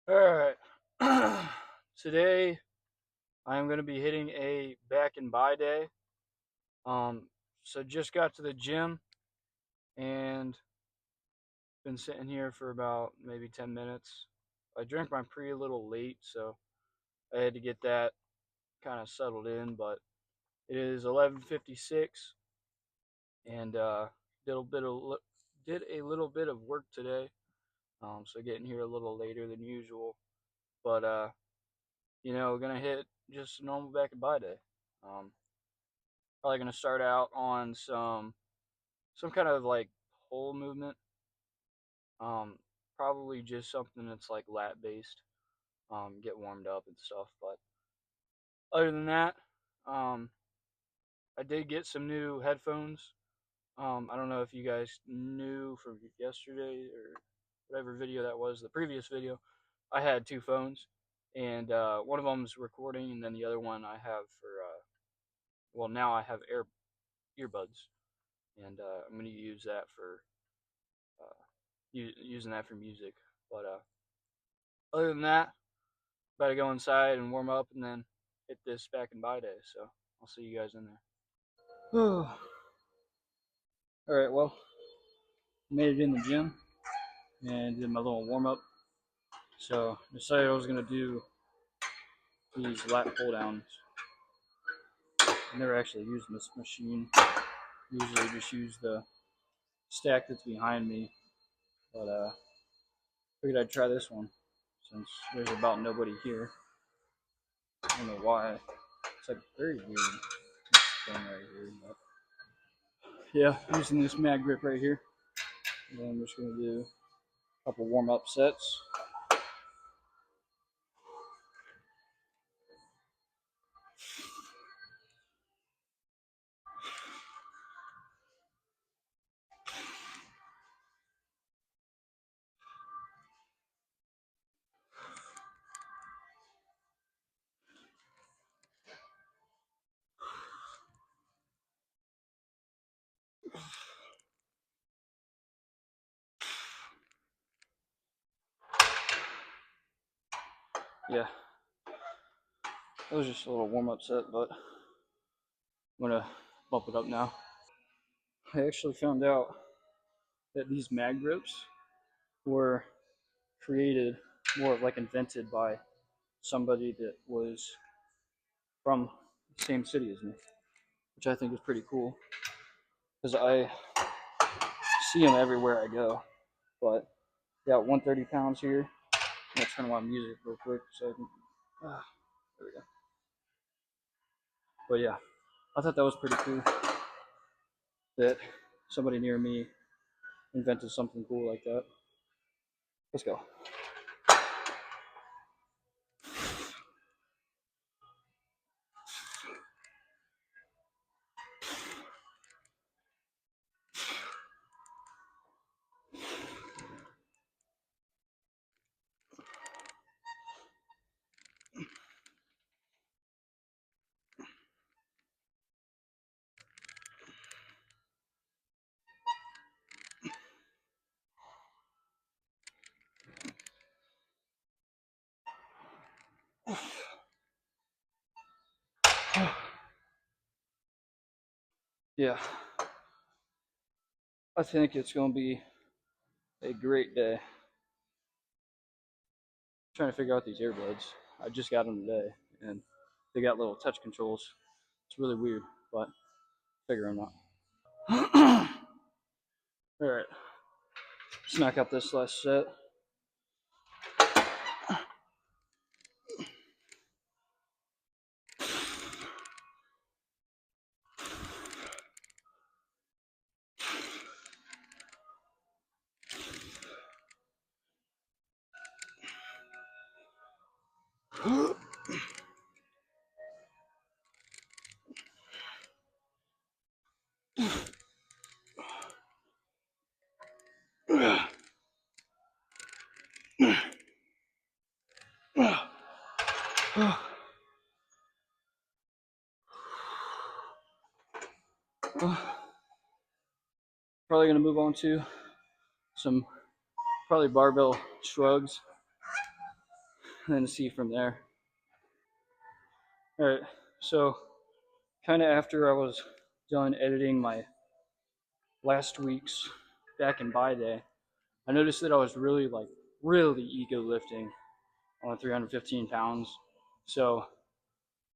All right. Today I'm going to be hitting a back and by day. Um, so just got to the gym and been sitting here for about maybe 10 minutes. I drank my pre a little late, so I had to get that kind of settled in. But it is 11:56, and did a bit of did a little bit of work today. So getting here a little later than usual. But gonna hit just a normal back and by day. Um, Probably gonna start out on some kind of like pull movement. Um, Probably just something that's like lat based. Get warmed up and stuff. But other than that, um, I did get some new headphones. I don't know if you guys knew from yesterday or whatever video that was, the previous video. I had two phones, and one of them's recording, and then the other one I have for well, now I have earbuds, and I'm gonna use that for using that for music. But other than that, about to go inside and warm up, and then hit this back and by day. So I'll see you guys in there. All right, well, made it in the gym and did my little warm up. So decided I was gonna do these lat pull downs. I never actually used this machine. Usually just use the stack that's behind me, but figured I'd try this one since there's about nobody here. I don't know why. It's like very weird. This thing right here, but yeah, using this mag grip right here. And then I'm just gonna do a couple warm up sets. Yeah, that was just a little warm up set, but I'm gonna bump it up now. I actually found out that these mag grips were created, more of like invented by somebody that was from the same city as me, which I think is pretty cool because I see them everywhere I go. But got 130 pounds here. I'm gonna turn on music real quick so I can. There we go. But yeah, I thought that was pretty cool that somebody near me invented something cool like that. Let's go. Yeah, I think it's gonna be a great day. Trying to figure out these earbuds. I just got them today, and they got little touch controls. It's really weird, but figure them out. All right, smack out this last set. Probably gonna move on to some probably barbell shrugs. and then see from there. All right, so kind of after I was done editing my last week's back and by day, I noticed that I was really ego lifting on 315 pounds. So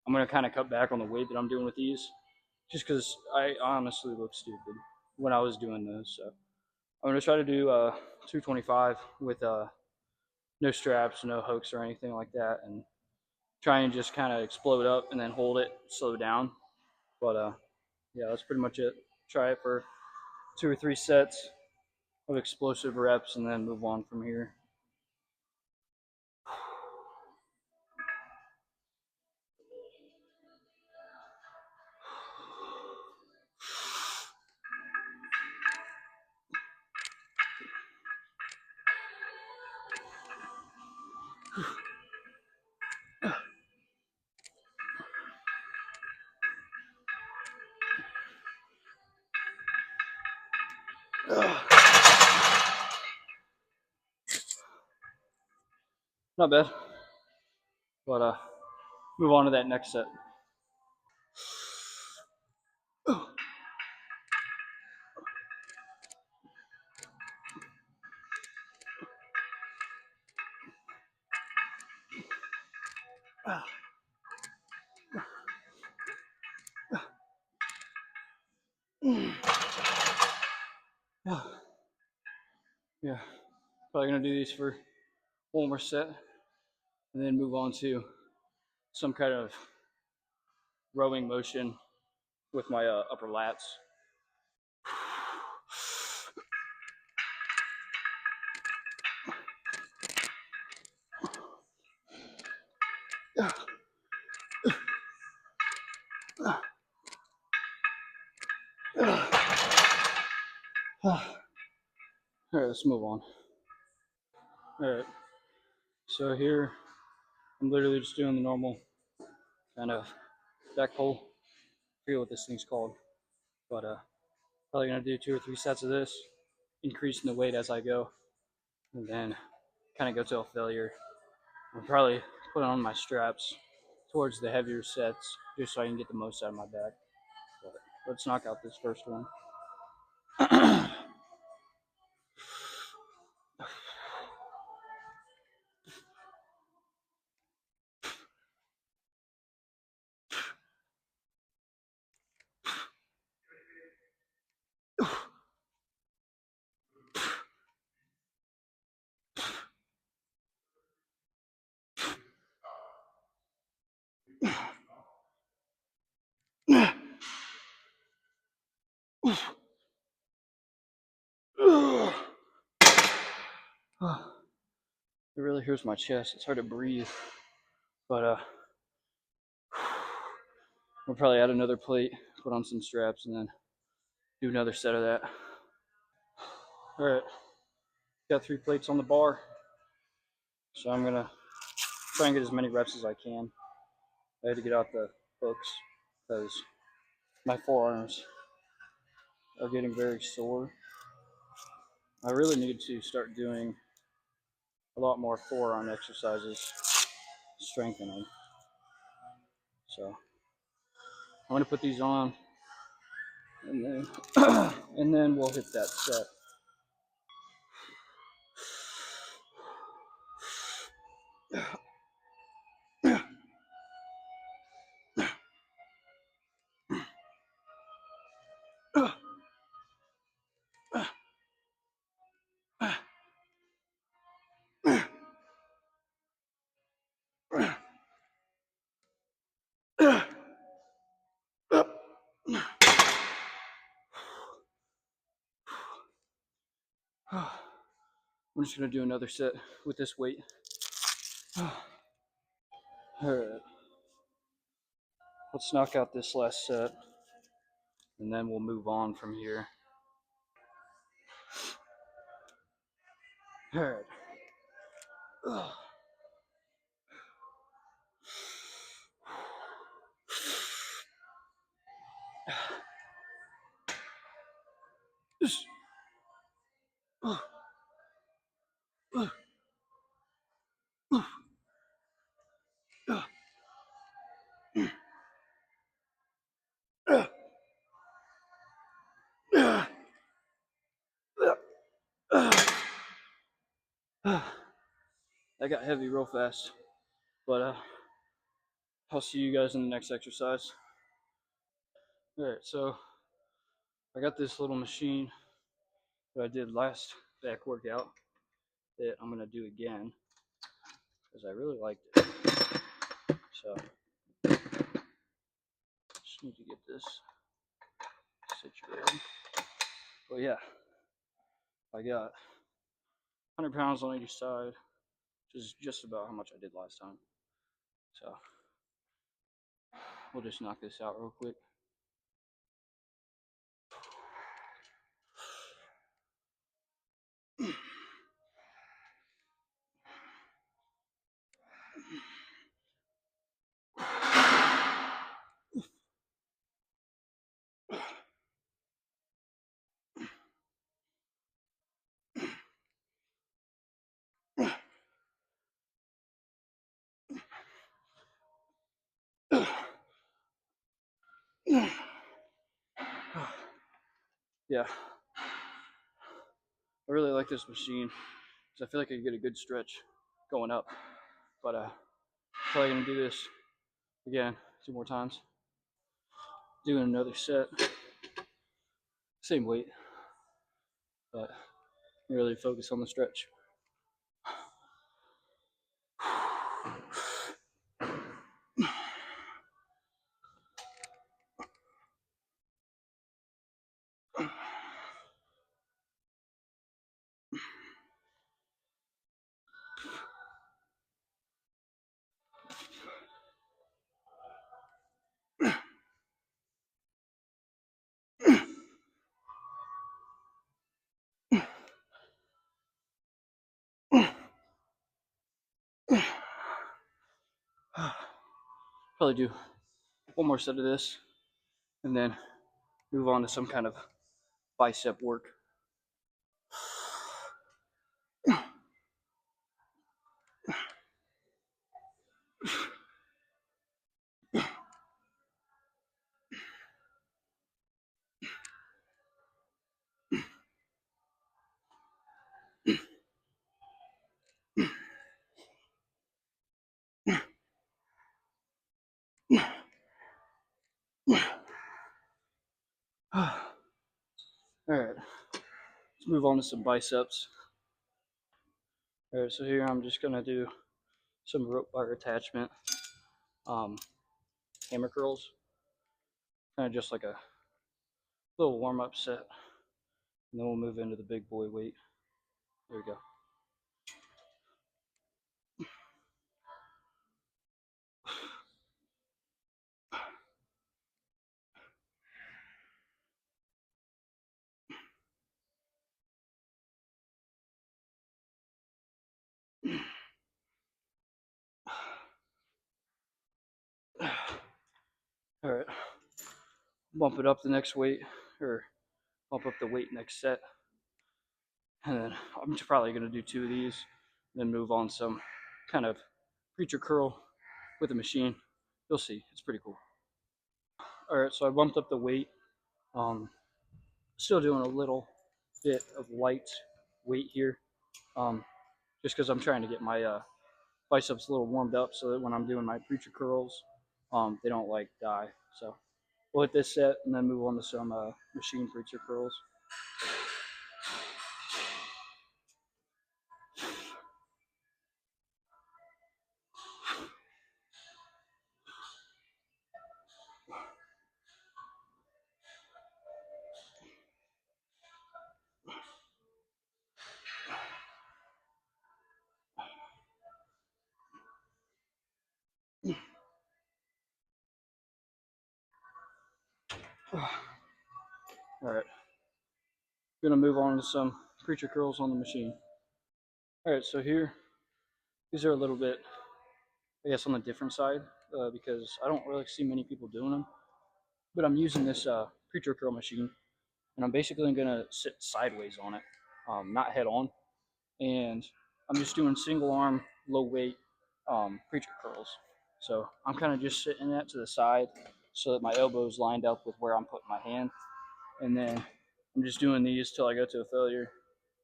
I'm gonna kind of cut back on the weight that I'm doing with these, just because I honestly look stupid when I was doing those. So I'm gonna try to do 225 with no straps, no hooks or anything like that, and try and just kind of explode up and then hold it, slow down. But yeah, that's pretty much it. Try it for 2 or 3 sets of explosive reps, and then move on from here. Not bad. But move on to that next set. Yeah, probably gonna do these for one more set, and then move on to some kind of rowing motion with my upper lats. All right, let's move on. All right, so here I'm literally just doing the normal kind of back pull. I forget what this thing's called, but probably gonna do 2 or 3 sets of this, increasing the weight as I go, and then kind of go to a failure. I'll probably put on my straps towards the heavier sets just so I can get the most out of my back. But let's knock out this first one. It really hurts my chest. It's hard to breathe. But we'll probably add another plate, put on some straps, and then do another set of that. All right, got 3 plates on the bar, so I'm gonna try and get as many reps as I can. I had to get out the hooks because my forearms are getting very sore. I really need to start doing a lot more forearm exercises, strengthening. So I'm gonna put these on, and then and then we'll hit that set. I'm just gonna do another set with this weight. All right, let's knock out this last set, and then we'll move on from here. All right. That got heavy real fast, but I'll see you guys in the next exercise. All right, so I got this little machine that I did last back workout that I'm gonna do again because I really liked it. So just need to get this situated. But yeah, I got 100 pounds on each side, which is just about how much I did last time. So we'll just knock this out real quick. Yeah, I really like this machine because I feel like I can get a good stretch going up. But probably gonna do this again 2 more times. Doing another set, same weight, but really focus on the stretch. Probably do one more set of this and then move on to some kind of bicep work. All right, let's move on to some biceps. All right, so here I'm just gonna do some rope bar attachment, hammer curls, kind of just like a little warm up set, and then we'll move into the big boy weight. There we go. All right, bump it up the next weight, or bump up the weight next set. And then I'm probably going to do 2 of these, then move on some kind of preacher curl with a machine. You'll see, it's pretty cool. All right, so I bumped up the weight. Still doing a little bit of light weight here, just because I'm trying to get my biceps a little warmed up so that when I'm doing my preacher curls, they don't like die. So we'll hit this set and then move on to some machine preacher curls. All right, gonna move on to some preacher curls on the machine. All right, so here, these are a little bit, I guess, on the different side because I don't really see many people doing them. But I'm using this preacher curl machine, and I'm basically gonna sit sideways on it, not head on, and I'm just doing single arm, low weight preacher curls. So I'm kind of just sitting that to the side so that my elbow's lined up with where I'm putting my hand, and then I'm just doing these till I go to a failure,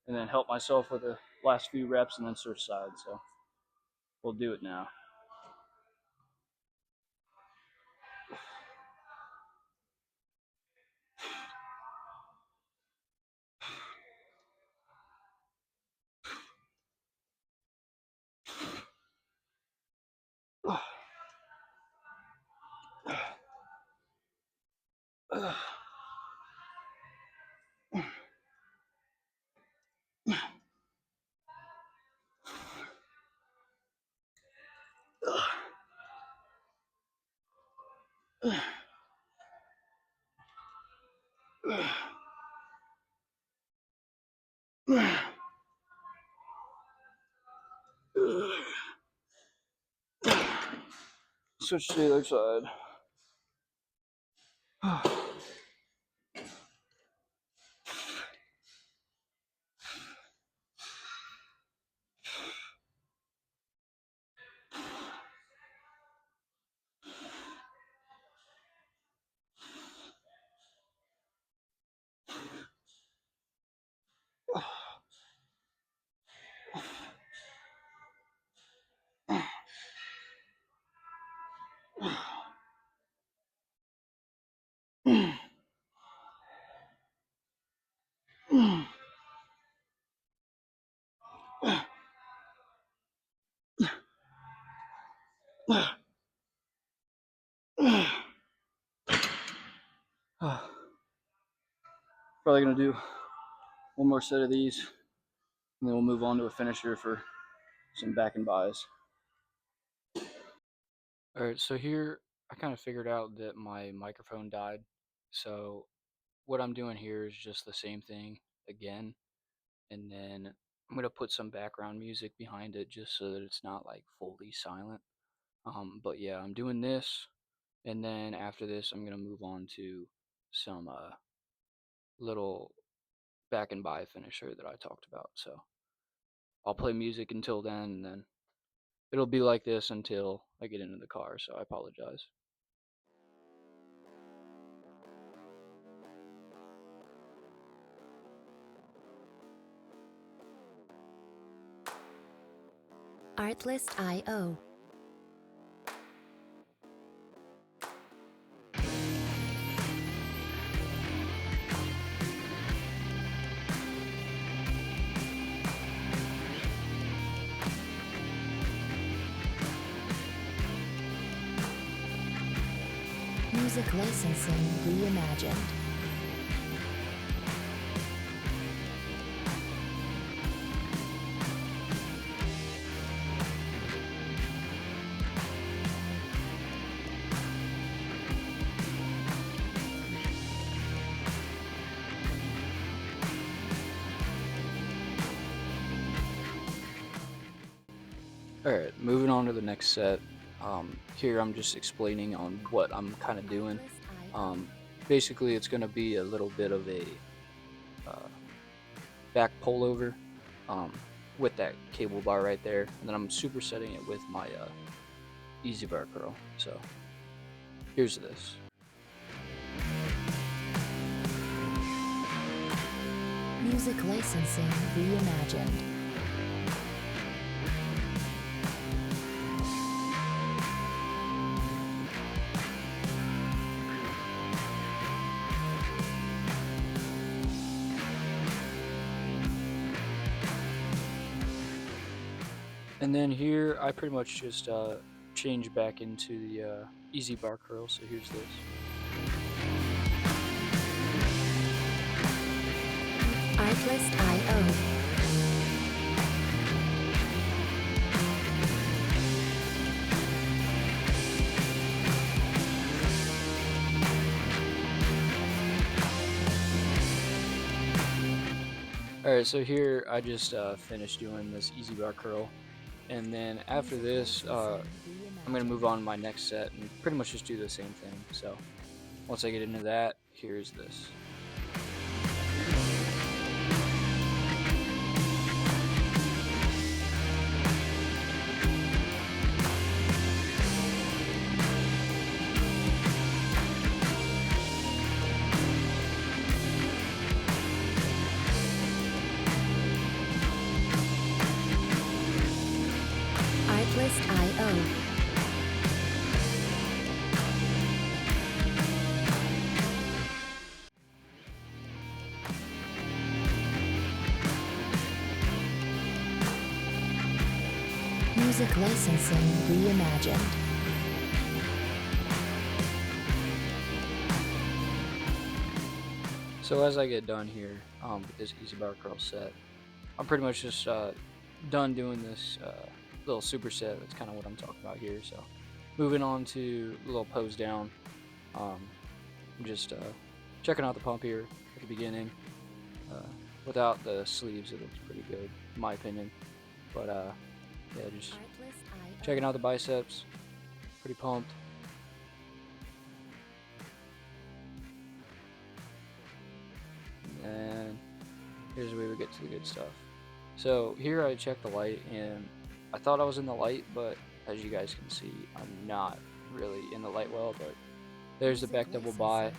and then help myself with a last few reps and then switch sides. So we'll do it now. Switch to the other side. Probably gonna do one more set of these, and then we'll move on to a finisher for some back and buys. All right, so here I kind of figured out that my microphone died. So what I'm doing here is just the same thing again, and then I'm gonna put some background music behind it just so that it's not like fully silent. But yeah, I'm doing this, and then after this, I'm gonna move on to some little back and buy finisher that I talked about. So I'll play music until then, and then it'll be like this until I get into the car. So I apologize. Artlist.io. Music licensing reimagined. Alright, moving on to the next set. Here I'm just explaining on what I'm kind of doing. Basically, it's going to be a little bit of a back pullover with that cable bar right there. And then I'm supersetting it with my easy bar curl. So here's this. Music licensing reimagined. And then here I pretty much just change back into the easy bar curl. So here's this. Artlist.io. Alright, so here I just finished doing this easy bar curl. And then after this, I'm going to move on to my next set and pretty much just do the same thing. So once I get into that, here's this. Artlist.io. Music licensing reimagined. So as I get done here with this easy bar curl set, I'm pretty much just done doing this little superset. That's kind of what I'm talking about here. So moving on to a little pose down. I'm just checking out the pump here at the beginning. Without the sleeves, it looks pretty good, in my opinion. But yeah, just checking out the biceps. Pretty pumped. And here's where we get to the good stuff. So here I checked the light, and I thought I was in the light, but as you guys can see, I'm not really in the light well. But there's the back double bi,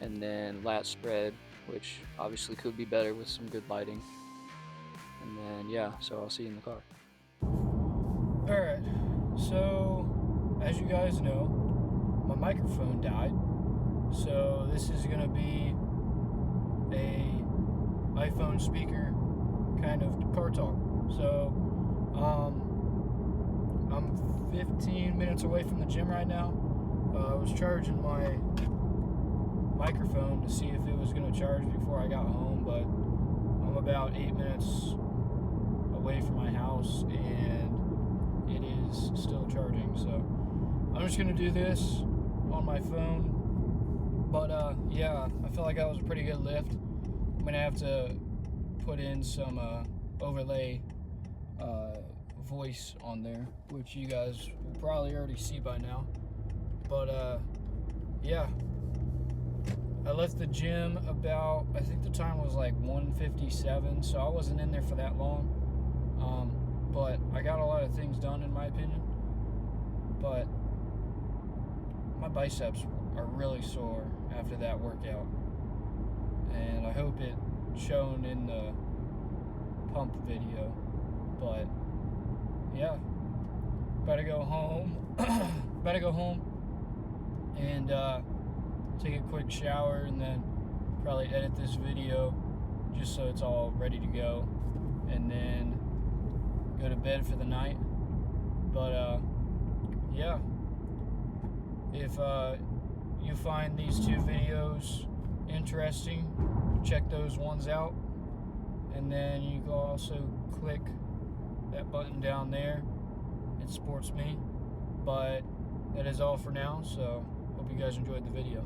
and then lat spread, which obviously could be better with some good lighting. And then yeah, so I'll see you in the car. Alright, so as you guys know, my microphone died, so this is gonna be a iPhone speaker kind of car talk. So I'm 15 minutes away from the gym right now. I was charging my microphone to see if it was going to charge before I got home, but I'm about 8 minutes away from my house and it is still charging. So I'm just going to do this on my phone. But yeah, I feel like that was a pretty good lift. I'm going to have to put in some overlay voice on there, which you guys will probably already see by now. But yeah, I left the gym about, I think the time was like 1:57, so I wasn't in there for that long. But I got a lot of things done in my opinion. But my biceps are really sore after that workout, and I hope it shown in the pump video. But yeah, better go home and take a quick shower, and then probably edit this video just so it's all ready to go, and then go to bed for the night. But yeah, if you find these two videos interesting, check those ones out, and then you can also click that button down there. It supports me. But that is all for now, so hope you guys enjoyed the video.